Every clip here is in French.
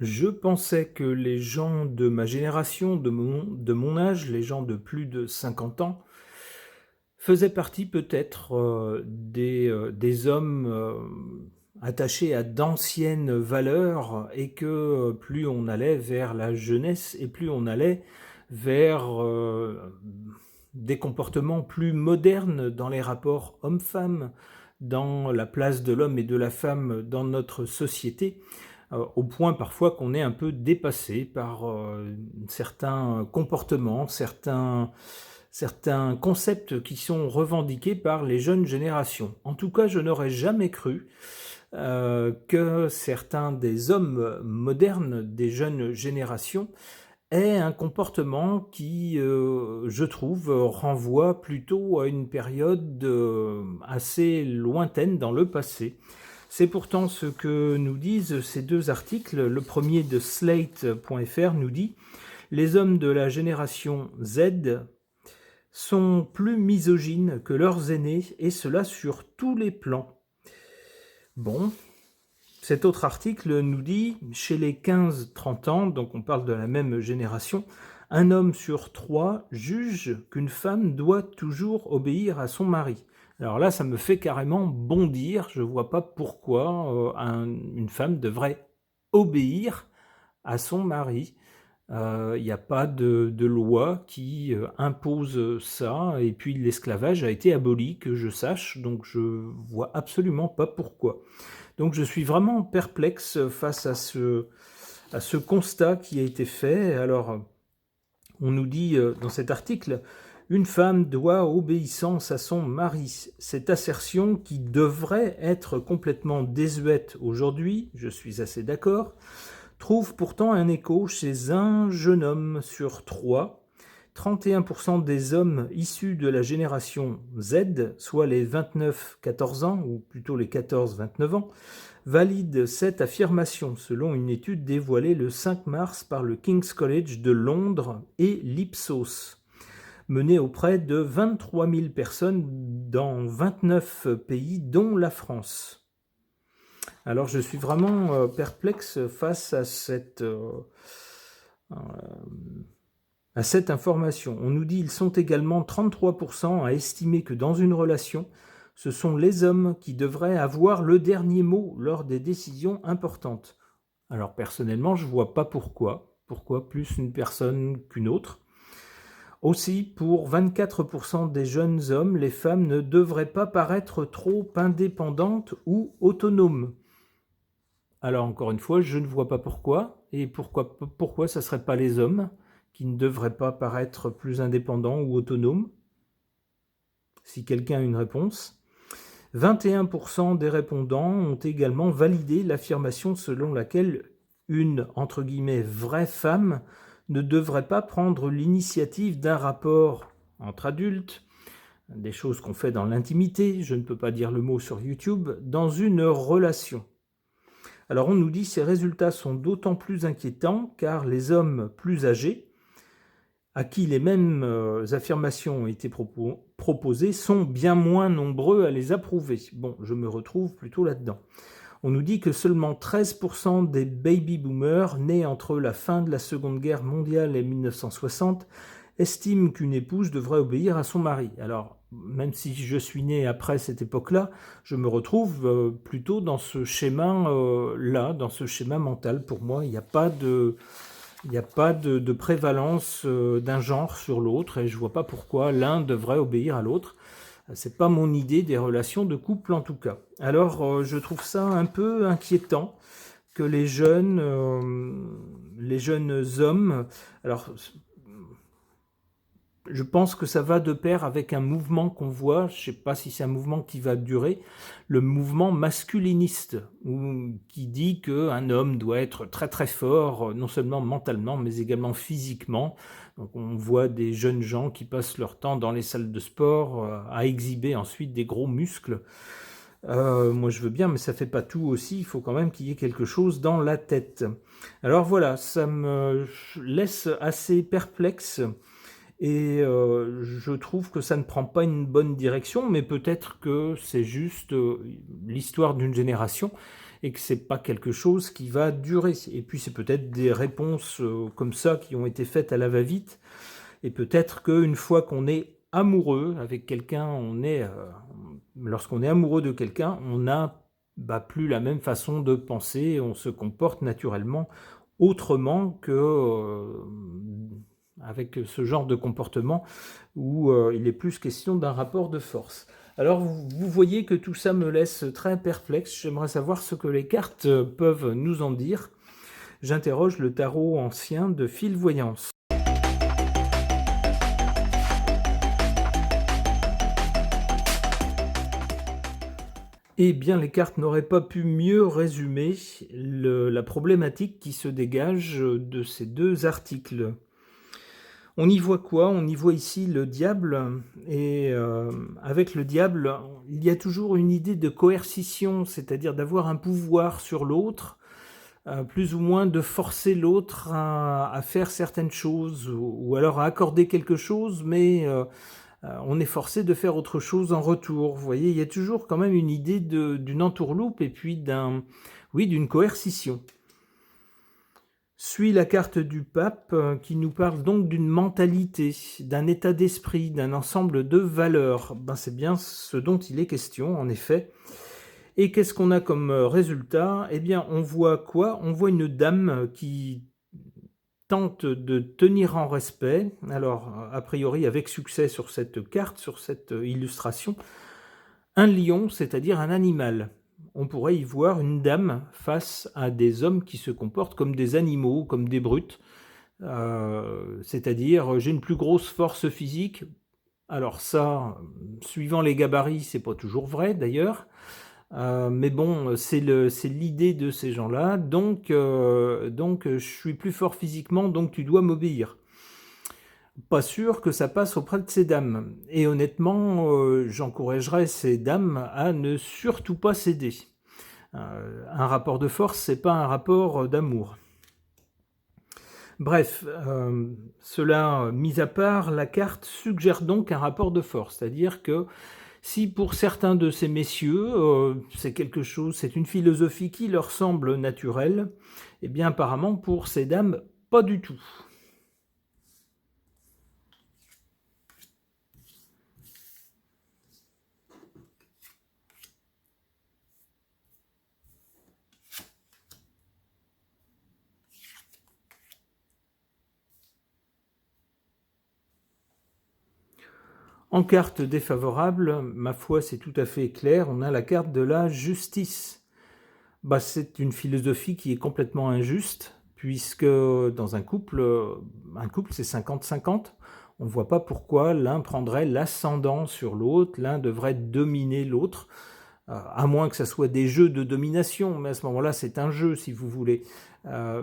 Je pensais que les gens de ma génération, de mon âge, les gens de plus de 50 ans, faisaient partie peut-être des hommes attachés à d'anciennes valeurs et que plus on allait vers la jeunesse et plus on allait vers des comportements plus modernes dans les rapports hommes-femmes, dans la place de l'homme et de la femme dans notre société, au point parfois qu'on est un peu dépassé par certains comportements, certains concepts qui sont revendiqués par les jeunes générations. En tout cas, je n'aurais jamais cru que certains des hommes modernes des jeunes générations aient un comportement qui, je trouve, renvoie plutôt à une période assez lointaine dans le passé. C'est pourtant ce que nous disent ces deux articles. Le premier de Slate.fr nous dit « Les hommes de la génération Z sont plus misogynes que leurs aînés, et cela sur tous les plans. » Bon, cet autre article nous dit, chez les 15-30 ans, donc on parle de la même génération, un homme sur 3 juge qu'une femme doit toujours obéir à son mari. Alors là, ça me fait carrément bondir, je ne vois pas pourquoi une femme devrait obéir à son mari. Il n'y a pas de loi qui impose ça, et puis l'esclavage a été aboli, que je sache, donc je vois absolument pas pourquoi. Donc je suis vraiment perplexe face à ce constat qui a été fait. Alors, on nous dit dans cet article, une femme doit obéissance à son mari. Cette assertion qui devrait être complètement désuète aujourd'hui, je suis assez d'accord, trouve pourtant un écho chez un jeune homme sur 3. 31% des hommes issus de la génération Z, soit les 29-14 ans, ou plutôt les 14-29 ans, valident cette affirmation, selon une étude dévoilée le 5 mars par le King's College de Londres et l'Ipsos, menée auprès de 23 000 personnes dans 29 pays, dont la France. Alors je suis vraiment perplexe face à cette information. On nous dit qu'ils sont également 33% à estimer que dans une relation, ce sont les hommes qui devraient avoir le dernier mot lors des décisions importantes. Alors personnellement, je ne vois pas pourquoi. Pourquoi plus une personne qu'une autre? Aussi, pour 24% des jeunes hommes, les femmes ne devraient pas paraître trop indépendantes ou autonomes. Alors encore une fois, je ne vois pas pourquoi, et pourquoi ça ne serait pas les hommes qui ne devraient pas paraître plus indépendants ou autonomes? Si quelqu'un a une réponse. 21% des répondants ont également validé l'affirmation selon laquelle une, entre guillemets, vraie femme ne devrait pas prendre l'initiative d'un rapport entre adultes, des choses qu'on fait dans l'intimité, je ne peux pas dire le mot sur YouTube, dans une relation. Alors on nous dit que ces résultats sont d'autant plus inquiétants car les hommes plus âgés, à qui les mêmes affirmations ont été proposées, sont bien moins nombreux à les approuver. Bon, je me retrouve plutôt là-dedans. On nous dit que seulement 13% des baby-boomers nés entre la fin de la Seconde Guerre mondiale et 1960 estiment qu'une épouse devrait obéir à son mari. Alors, même si je suis né après cette époque-là, je me retrouve plutôt dans ce schéma-là, dans ce schéma mental. Pour moi, il n'y a pas de prévalence d'un genre sur l'autre, et je ne vois pas pourquoi l'un devrait obéir à l'autre. C'est pas mon idée des relations de couple en tout cas. Alors je trouve ça un peu inquiétant que les jeunes hommes, alors je pense que ça va de pair avec un mouvement qu'on voit, je ne sais pas si c'est un mouvement qui va durer, le mouvement masculiniste, qui dit qu'un homme doit être très très fort, non seulement mentalement, mais également physiquement. Donc on voit des jeunes gens qui passent leur temps dans les salles de sport à exhiber ensuite des gros muscles. Moi je veux bien, mais ça ne fait pas tout aussi, il faut quand même qu'il y ait quelque chose dans la tête. Alors voilà, ça me laisse assez perplexe. Et je trouve que ça ne prend pas une bonne direction, mais peut-être que c'est juste l'histoire d'une génération et que c'est pas quelque chose qui va durer. Et puis c'est peut-être des réponses comme ça qui ont été faites à la va-vite. Et peut-être qu'une fois qu'on est amoureux avec quelqu'un, lorsqu'on est amoureux de quelqu'un, on n'a plus la même façon de penser, on se comporte naturellement autrement que avec ce genre de comportement où il est plus question d'un rapport de force. Alors vous voyez que tout ça me laisse très perplexe. J'aimerais savoir ce que les cartes peuvent nous en dire. J'interroge le tarot ancien de Fil Voyance. Eh bien, les cartes n'auraient pas pu mieux résumer la problématique qui se dégage de ces deux articles. On y voit quoi? On y voit ici le diable, et avec le diable, il y a toujours une idée de coercition, c'est-à-dire d'avoir un pouvoir sur l'autre, plus ou moins de forcer l'autre à faire certaines choses, ou alors à accorder quelque chose, mais on est forcé de faire autre chose en retour. Vous voyez, il y a toujours quand même une idée d'une entourloupe et puis d'une coercition. Suit la carte du pape qui nous parle donc d'une mentalité, d'un état d'esprit, d'un ensemble de valeurs. C'est bien ce dont il est question, en effet. Et qu'est-ce qu'on a comme résultat? Eh bien, on voit quoi? On voit une dame qui tente de tenir en respect, alors a priori avec succès sur cette carte, sur cette illustration, un lion, c'est-à-dire un animal. On pourrait y voir une dame face à des hommes qui se comportent comme des animaux, comme des brutes, c'est-à-dire j'ai une plus grosse force physique. Alors ça, suivant les gabarits, c'est pas toujours vrai d'ailleurs, mais bon, c'est l'idée de ces gens-là, donc je suis plus fort physiquement, donc tu dois m'obéir. Pas sûr que ça passe auprès de ces dames. Et honnêtement, j'encouragerais ces dames à ne surtout pas céder. Un rapport de force, c'est pas un rapport d'amour. Bref, cela mis à part, la carte suggère donc un rapport de force, c'est-à-dire que si pour certains de ces messieurs, c'est une philosophie qui leur semble naturelle, eh bien apparemment pour ces dames, pas du tout. En carte défavorable, ma foi, c'est tout à fait clair, on a la carte de la justice. C'est une philosophie qui est complètement injuste, puisque dans un couple c'est 50-50. On ne voit pas pourquoi l'un prendrait l'ascendant sur l'autre, l'un devrait dominer l'autre, à moins que ce soit des jeux de domination, mais à ce moment-là, c'est un jeu, si vous voulez.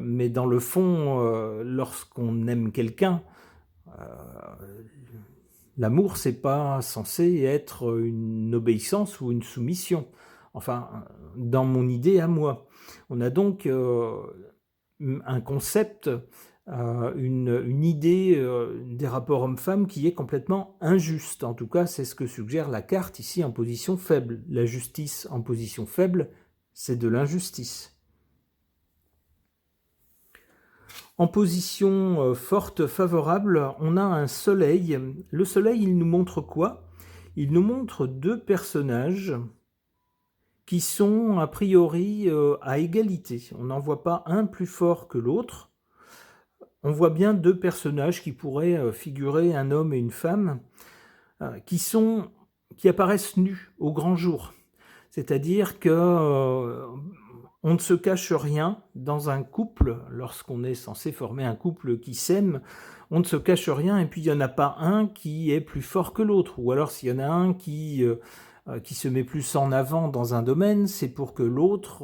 Mais dans le fond, lorsqu'on aime quelqu'un, l'amour, c'est pas censé être une obéissance ou une soumission. Enfin, dans mon idée à moi. On a donc un concept, une idée des rapports hommes-femmes qui est complètement injuste. En tout cas, c'est ce que suggère la carte ici en position faible. La justice en position faible, c'est de l'injustice. En position forte, favorable, on a un soleil. Le soleil, il nous montre quoi? Il nous montre deux personnages qui sont a priori à égalité. On n'en voit pas un plus fort que l'autre. On voit bien deux personnages qui pourraient figurer un homme et une femme, qui apparaissent nus au grand jour. C'est-à-dire que on ne se cache rien dans un couple, lorsqu'on est censé former un couple qui s'aime, on ne se cache rien, et puis il n'y en a pas un qui est plus fort que l'autre, ou alors s'il y en a un qui se met plus en avant dans un domaine, c'est pour que l'autre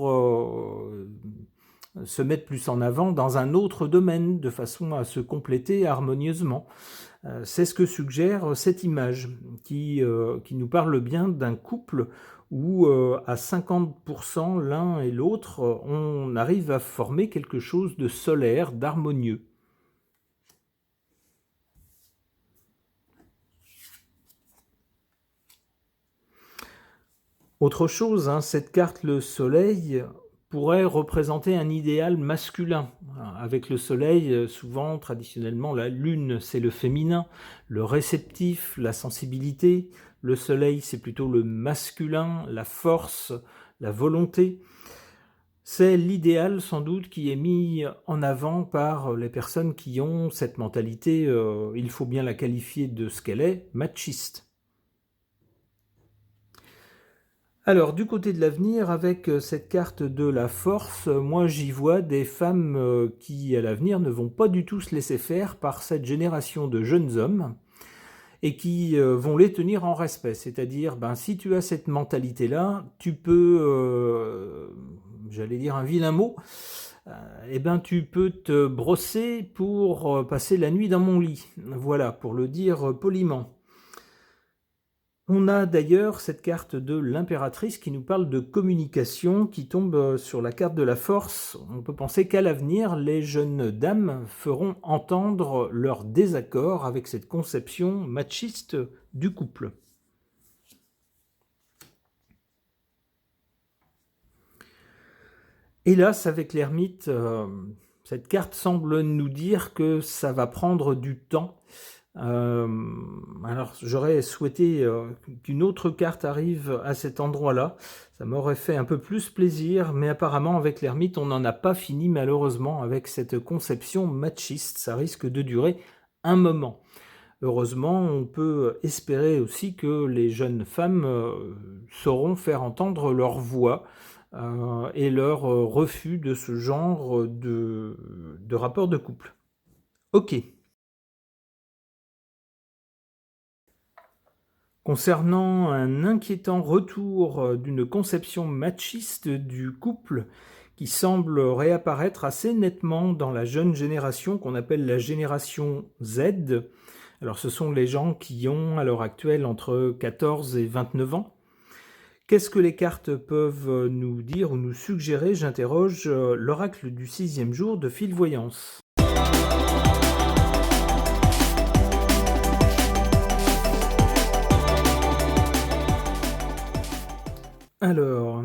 se mette plus en avant dans un autre domaine, de façon à se compléter harmonieusement. C'est ce que suggère cette image, qui nous parle bien d'un couple où à 50% l'un et l'autre, on arrive à former quelque chose de solaire, d'harmonieux. Autre chose, hein, cette carte, le soleil, pourrait représenter un idéal masculin. Avec le soleil, souvent, traditionnellement, la lune, c'est le féminin, le réceptif, la sensibilité. Le soleil, c'est plutôt le masculin, la force, la volonté. C'est l'idéal, sans doute, qui est mis en avant par les personnes qui ont cette mentalité, il faut bien la qualifier de ce qu'elle est, machiste. Alors, du côté de l'avenir, avec cette carte de la force, moi j'y vois des femmes qui, à l'avenir, ne vont pas du tout se laisser faire par cette génération de jeunes hommes et qui vont les tenir en respect. C'est-à-dire, si tu as cette mentalité-là, tu peux, j'allais dire un vilain mot, tu peux te brosser pour passer la nuit dans mon lit. Voilà, pour le dire poliment. On a d'ailleurs cette carte de l'impératrice qui nous parle de communication, qui tombe sur la carte de la force. On peut penser qu'à l'avenir, les jeunes dames feront entendre leur désaccord avec cette conception machiste du couple. Hélas, avec l'ermite, cette carte semble nous dire que ça va prendre du temps. Alors j'aurais souhaité qu'une autre carte arrive à cet endroit-là, ça m'aurait fait un peu plus plaisir, mais apparemment avec l'ermite on n'en a pas fini malheureusement avec cette conception machiste, ça risque de durer un moment. Heureusement, on peut espérer aussi que les jeunes femmes sauront faire entendre leur voix et leur refus de ce genre de rapport de couple. Ok. Concernant un inquiétant retour d'une conception machiste du couple qui semble réapparaître assez nettement dans la jeune génération qu'on appelle la génération Z. Alors ce sont les gens qui ont à l'heure actuelle entre 14 et 29 ans. Qu'est-ce que les cartes peuvent nous dire ou nous suggérer? J'interroge l'oracle du 6e jour de Fil Voyance. Alors,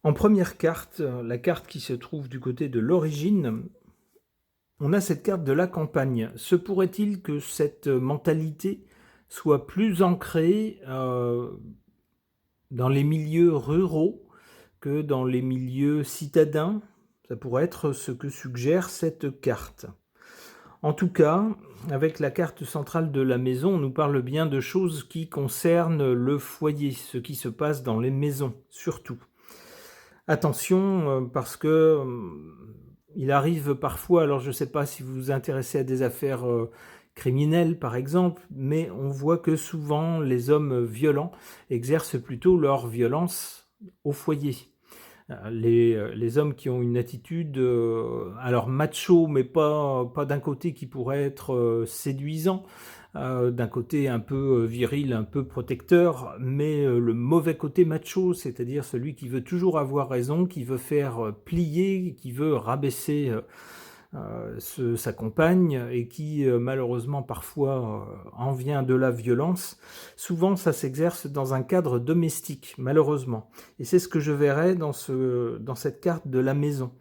en première carte, la carte qui se trouve du côté de l'origine, on a cette carte de la campagne. Se pourrait-il que cette mentalité soit plus ancrée dans les milieux ruraux que dans les milieux citadins? Ça pourrait être ce que suggère cette carte. En tout cas, avec la carte centrale de la maison, on nous parle bien de choses qui concernent le foyer, ce qui se passe dans les maisons, surtout. Attention, parce que il arrive parfois, alors je ne sais pas si vous vous intéressez à des affaires criminelles par exemple, mais on voit que souvent les hommes violents exercent plutôt leur violence au foyer. Les hommes qui ont une attitude, alors macho, mais pas d'un côté qui pourrait être séduisant, d'un côté un peu viril, un peu protecteur, mais le mauvais côté macho, c'est-à-dire celui qui veut toujours avoir raison, qui veut faire plier, qui veut rabaisser sa compagne et qui malheureusement parfois en vient de la violence. Souvent ça s'exerce dans un cadre domestique, malheureusement. Et c'est ce que je verrais dans cette carte de la maison.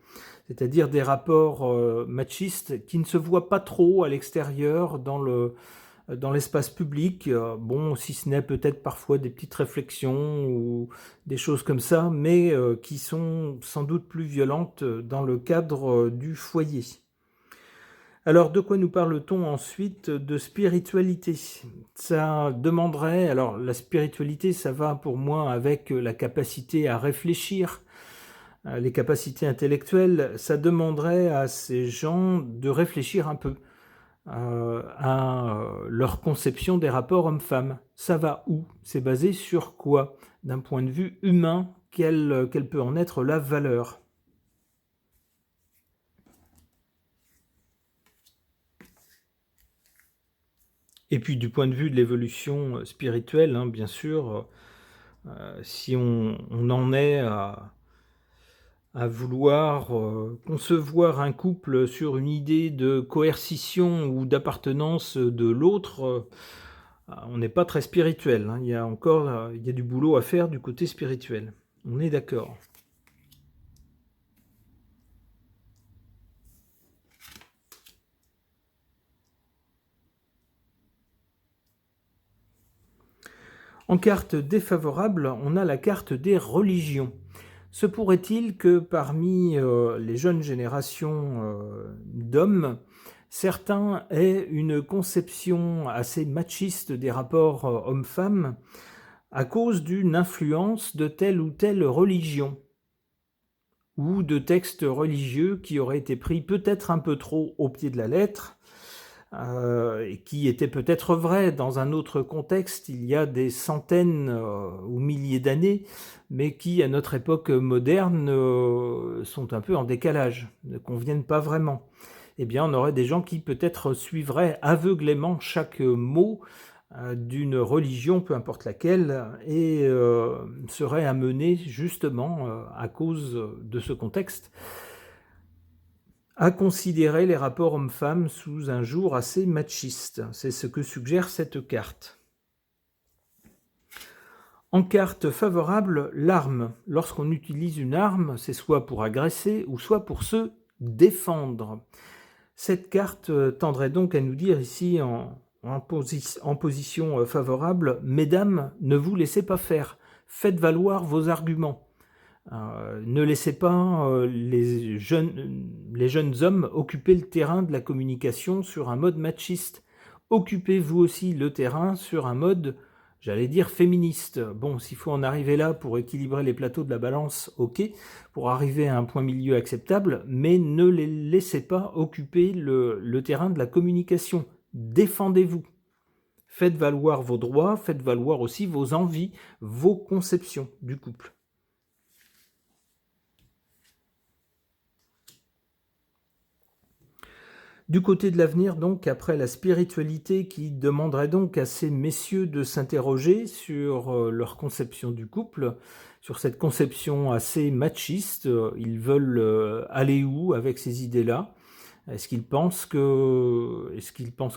C'est-à-dire des rapports machistes qui ne se voient pas trop à l'extérieur dans l'espace public, bon, si ce n'est peut-être parfois des petites réflexions ou des choses comme ça, mais qui sont sans doute plus violentes dans le cadre du foyer. Alors, de quoi nous parle-t-on ensuite? De spiritualité. Ça demanderait, alors la spiritualité, ça va pour moi avec la capacité à réfléchir, les capacités intellectuelles, ça demanderait à ces gens de réfléchir un peu à leur conception des rapports hommes-femmes. Ça va où? C'est basé sur quoi? D'un point de vue humain, quelle peut en être la valeur? Et puis du point de vue de l'évolution spirituelle, hein, bien sûr, si on en est à vouloir concevoir un couple sur une idée de coercition ou d'appartenance de l'autre, On n'est pas très spirituel, hein. Il y a du boulot à faire du côté spirituel. On est d'accord. En carte défavorable, on a la carte des religions. Se pourrait-il que parmi les jeunes générations d'hommes, certains aient une conception assez machiste des rapports hommes-femmes à cause d'une influence de telle ou telle religion ou de textes religieux qui auraient été pris peut-être un peu trop au pied de la lettre, et qui étaient peut-être vrais dans un autre contexte il y a des centaines ou milliers d'années, mais qui à notre époque moderne sont un peu en décalage, ne conviennent pas vraiment. Eh bien, on aurait des gens qui peut-être suivraient aveuglément chaque mot d'une religion, peu importe laquelle, et seraient amenés justement, à cause de ce contexte, à considérer les rapports hommes-femmes sous un jour assez machiste. C'est ce que suggère cette carte. En carte favorable, l'arme. Lorsqu'on utilise une arme, c'est soit pour agresser ou soit pour se défendre. Cette carte tendrait donc à nous dire ici en position favorable, mesdames, ne vous laissez pas faire, faites valoir vos arguments. Ne laissez pas les jeunes hommes occuper le terrain de la communication sur un mode machiste. Occupez vous aussi le terrain sur un mode, j'allais dire, féministe. Bon, s'il faut en arriver là pour équilibrer les plateaux de la balance, ok, pour arriver à un point milieu acceptable, mais ne les laissez pas occuper le terrain de la communication. Défendez-vous. Faites valoir vos droits, faites valoir aussi vos envies, vos conceptions du couple. Du côté de l'avenir, donc, après la spiritualité qui demanderait donc à ces messieurs de s'interroger sur leur conception du couple, sur cette conception assez machiste, ils veulent aller où avec ces idées-là? Est-ce qu'ils pensent que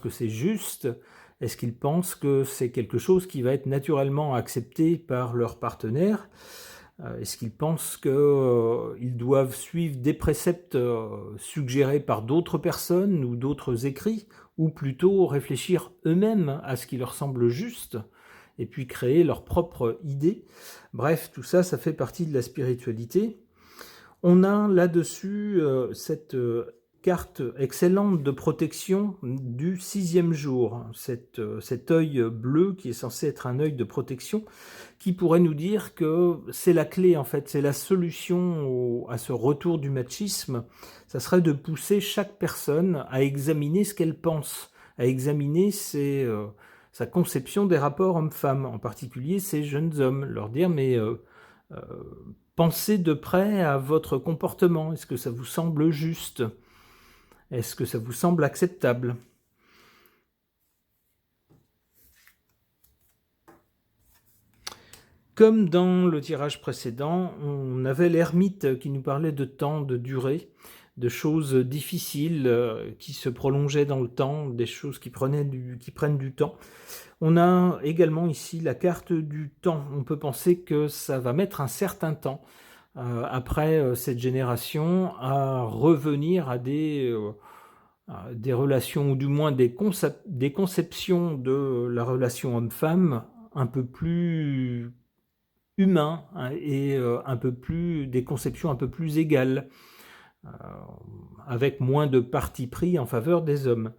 c'est juste? Est-ce qu'ils pensent que c'est quelque chose qui va être naturellement accepté par leur partenaire? Est-ce qu'ils pensent qu'ils doivent suivre des préceptes suggérés par d'autres personnes ou d'autres écrits, ou plutôt réfléchir eux-mêmes à ce qui leur semble juste, et puis créer leur propre idée? Bref, tout ça, ça fait partie de la spiritualité. On a là-dessus cette carte excellente de protection du 6e jour, cet œil bleu qui est censé être un œil de protection, qui pourrait nous dire que c'est la clé en fait, c'est la solution à ce retour du machisme. Ça serait de pousser chaque personne à examiner ce qu'elle pense, à examiner sa conception des rapports hommes-femmes, en particulier ces jeunes hommes, leur dire mais pensez de près à votre comportement, est-ce que ça vous semble juste? Est-ce que ça vous semble acceptable? Comme dans le tirage précédent, on avait l'ermite qui nous parlait de temps, de durée, de choses difficiles qui se prolongeaient dans le temps, des choses qui prennent du temps. On a également ici la carte du temps. On peut penser que ça va mettre un certain temps après cette génération à revenir à des relations, ou du moins des conceptions de la relation homme-femme un peu plus humain, hein, et des conceptions un peu plus égales, avec moins de parti pris en faveur des hommes.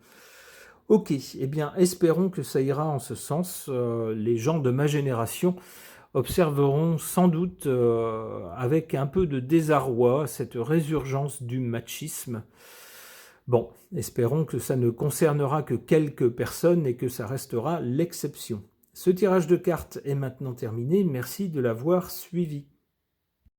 Ok, eh bien espérons que ça ira en ce sens. Les gens de ma génération observeront sans doute avec un peu de désarroi cette résurgence du machisme. Bon, espérons que ça ne concernera que quelques personnes et que ça restera l'exception. Ce tirage de cartes est maintenant terminé, merci de l'avoir suivi.